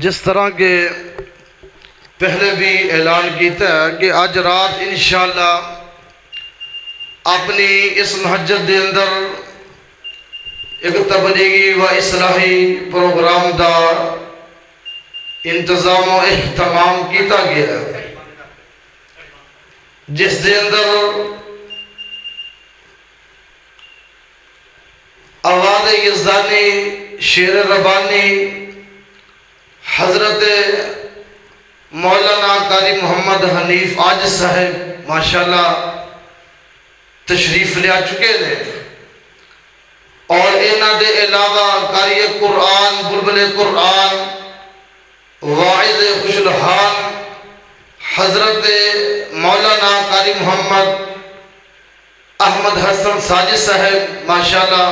جس طرح کے پہلے بھی اعلان کیتا ہے کہ آج رات انشاءاللہ اپنی اس مسجد دے اندر ایک تبلیغی و اصلاحی پروگرام دا انتظام و اہتمام کیتا گیا ہے، جس دے اندر آواز یزدانی، شیر ربانی، حضرت مولانا قاری محمد حنیف آج صاحب ماشاءاللہ تشریف لیا چکے ہیں، اور انہاں دے علاوہ قاری قرآن، بلبل قرآن، واعظ خوش الحال حضرت مولانا قاری محمد احمد حسن ساجد صاحب ماشاءاللہ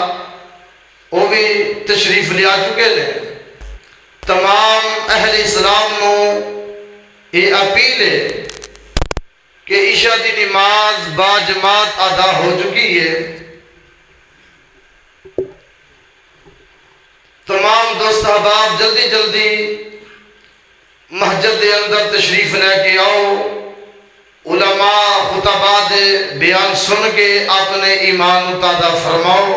وہ بھی تشریف لیا چکے ہیں۔ تمام اہل اسلام نو یہ اپیل ہے کہ عشاء دی نماز با جماعت ادا ہو چکی ہے، تمام دوست احباب جلدی جلدی مسجد دے اندر تشریف لے کے آؤ، علماء خطباء دے بیان سن کے اپنے ایمان تازہ فرماؤ۔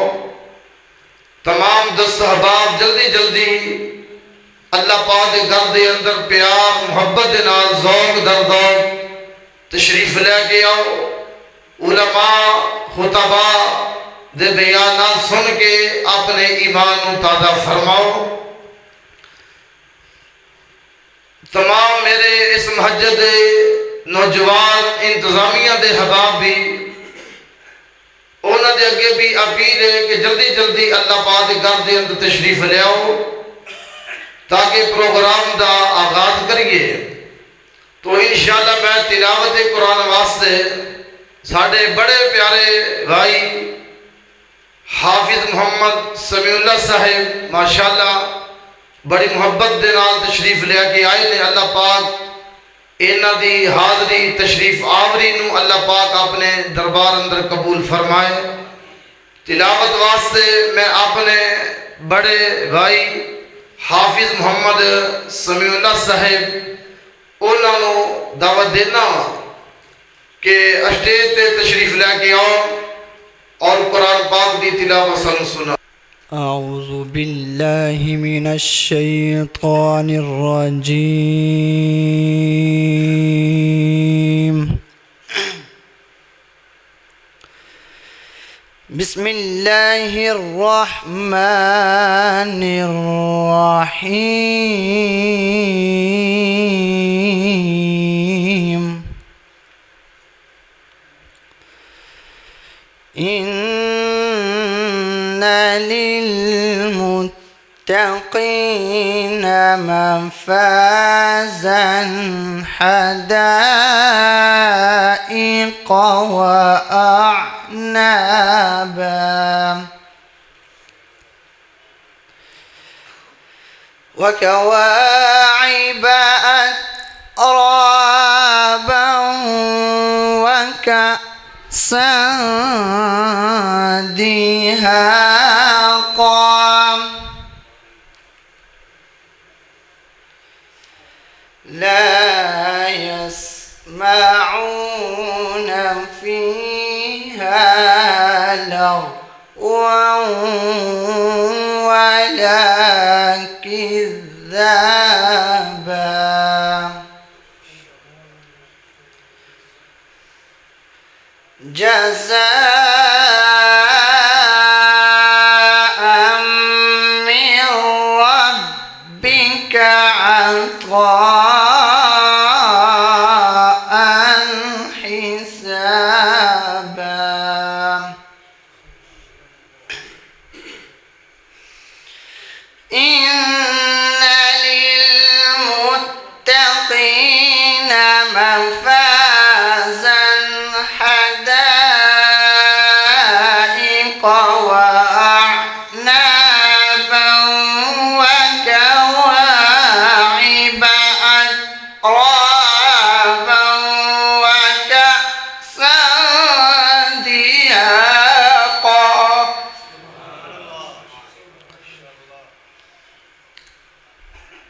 تمام دوست احباب جلدی جلدی اللہ پاک دے گھر دے اندر پیار محبت دے نال ذوق در ذوق تشریف لے کے آؤ، علماء خطباء دے بیانات سن کے اپنے ایمان تازہ فرماؤ۔ تمام میرے اس مسجد دے نوجوان انتظامیہ دے حباب بھی انہاں دے اگے بھی اپیل ہے کہ جلدی جلدی اللہ پاک دے گھر دے اندر تشریف لے آؤ تاکہ پروگرام دا آغاز کریے۔ تو انشاءاللہ میں تلاوت قرآن واسطے ساڑھے بڑے پیارے بھائی حافظ محمد سمیع اللہ صاحب ماشاءاللہ بڑی محبت دے نال تشریف لے کے آئے نے، اللہ پاک انہاں دی حاضری تشریف آوری نو اللہ پاک اپنے دربار اندر قبول فرمائے۔ تلاوت واسطے میں اپنے بڑے بھائی حافظ محمد سمیع اللہ صاحب انہاں نو دعوت دینا کہ اسٹیج تے تشریف لے کے آؤ اور قرآن پاک دی تلاوت سنا۔ اعوذ باللہ من الشیطان الرجیم، بسم اللہ الرحمن الرحیم، ان للمتقین مفازا حدائق وأعنابا وكواعب أترابا وكأسا دهاقا لا يسمعون فيها لغوا ولا كذابا جزاء من ربك عطاء حسابا إن للمتقين مفازا حدائق وأعنابا وكواعب أترابا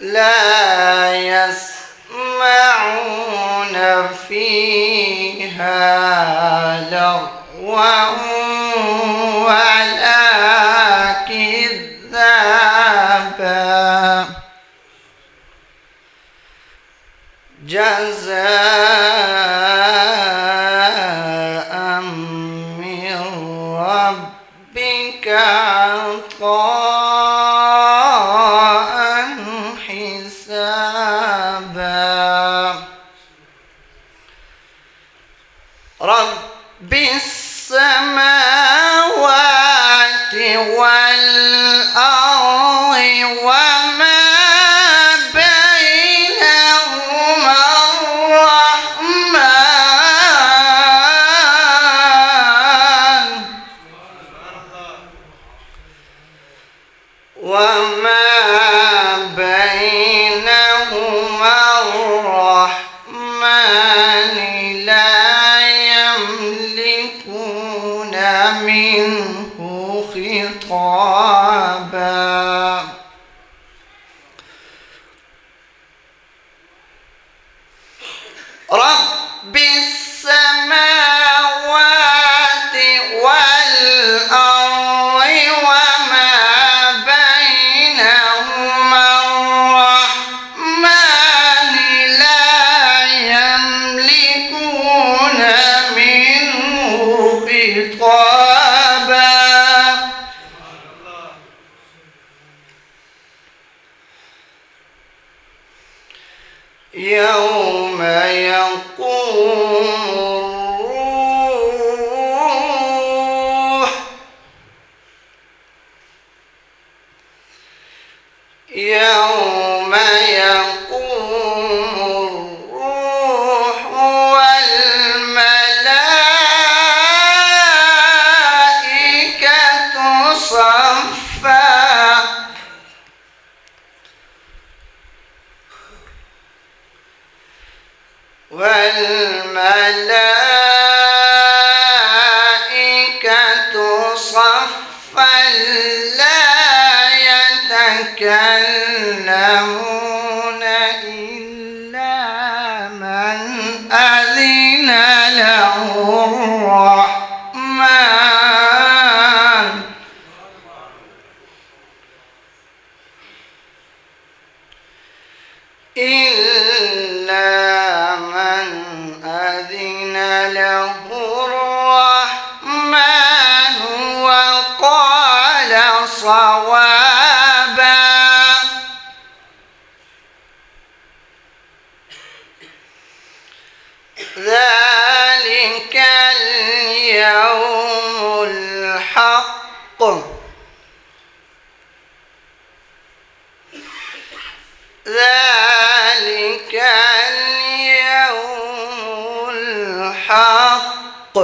لا يسمعون فيها لغوا ولا كذابا جزاء من ربك عطاء حسابا رب السماوات والأرض وما بينهما الرحمن وما بينهما الرحمن لا يملكون منه خطابا رب السماوات والأرض وما بينهما الرحمن لا يملكون منه خطابا يوم يقوم الروح يوم يقوم الروح والملائكة صفا والملائكة صفا لا يتكلمون إلا من أذن له الرحمن إلا من أذن له الرحمن وقال صوابا ذلك اليوم الحق ذلك اليوم الحق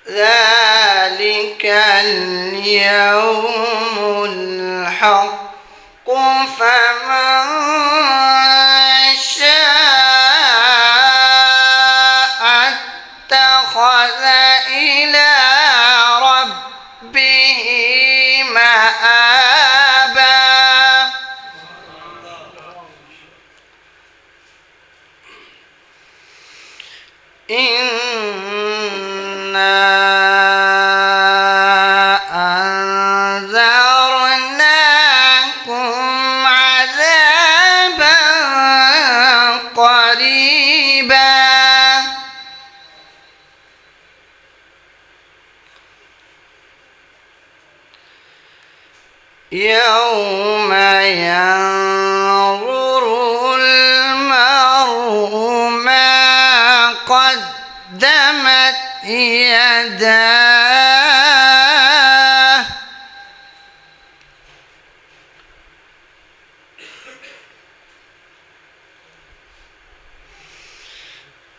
ذلك اليوم الحق فمن شاء اتخذ إلى ربه مآبا إنا أنذرناكم عذابا قريبا يوم ينظر المرء ما قدمت يداه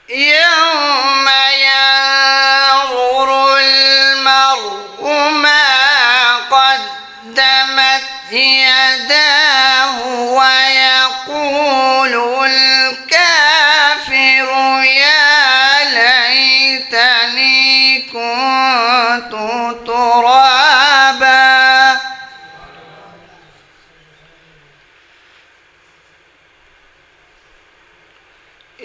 يوم ينظر المرء ما قدمت يداه ويقول الكافر يا ليتني كنت ترابا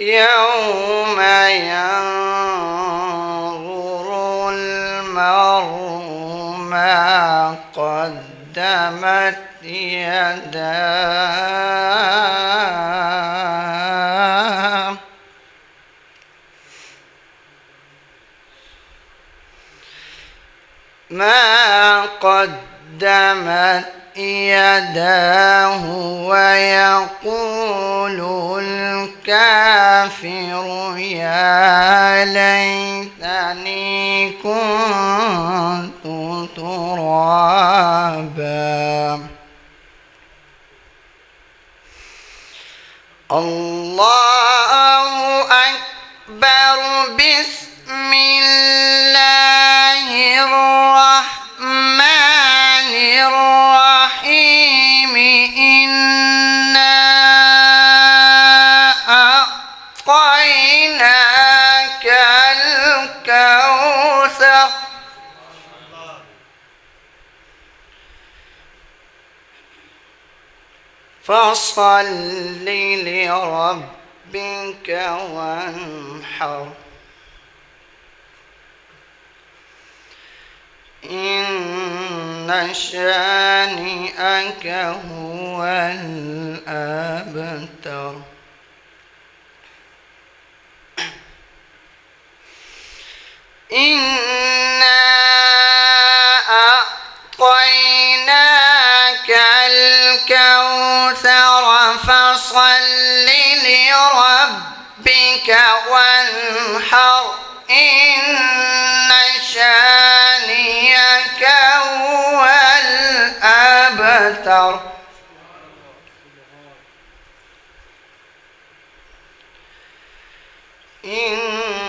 يوم ينظر المرء ما قدمت يداه ويقول الكافر يا ليتني كنت ترابا. الله أكبر. بسم الله الرحمن الرحيم. إنا أعطيناك الكوثر فصل لربك وانحر. إن شانئك هو الأبتر. إنا أعطيناك الكوثر فصل لربك وانحر. إن شانئك هو الأبتر. إنا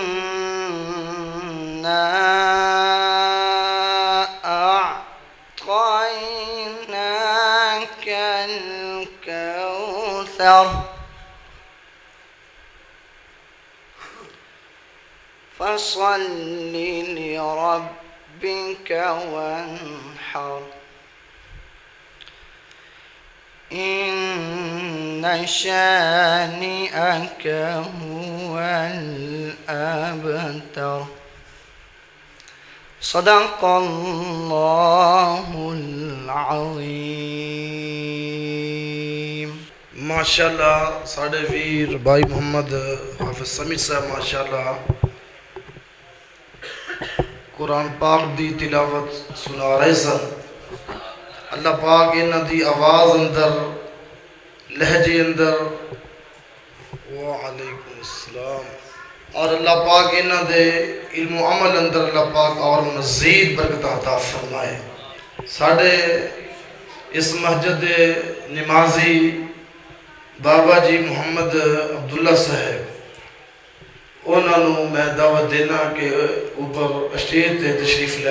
أعطيناك الكوثر فصل لربك وانحر. إن شانئك هو الأبتر. صدق الله العظيم. माशाअल्लाह साढ़े वीर भाई मोहम्मद हाफिज समीर साहब माशाअल्लाह कुरान पाक दी तिलावत सुना रहे सन। अल्लाह पाक इन्हां दी आवाज़ अंदर लहजे अंदर वालेकुम अस्सलाम और अल्लाह पाक इन्हां दे इल्म अमल अंदर अल्लाह पाक और मज़ीद बरकत अता फरमाए। साढ़े इस मस्जिद दे नमाजी बाबा जी मोहम्मद अब्दुल्ला साहब उन्होंने मैं दावत देना कि ऊपर स्टेज ते तशरीफ लै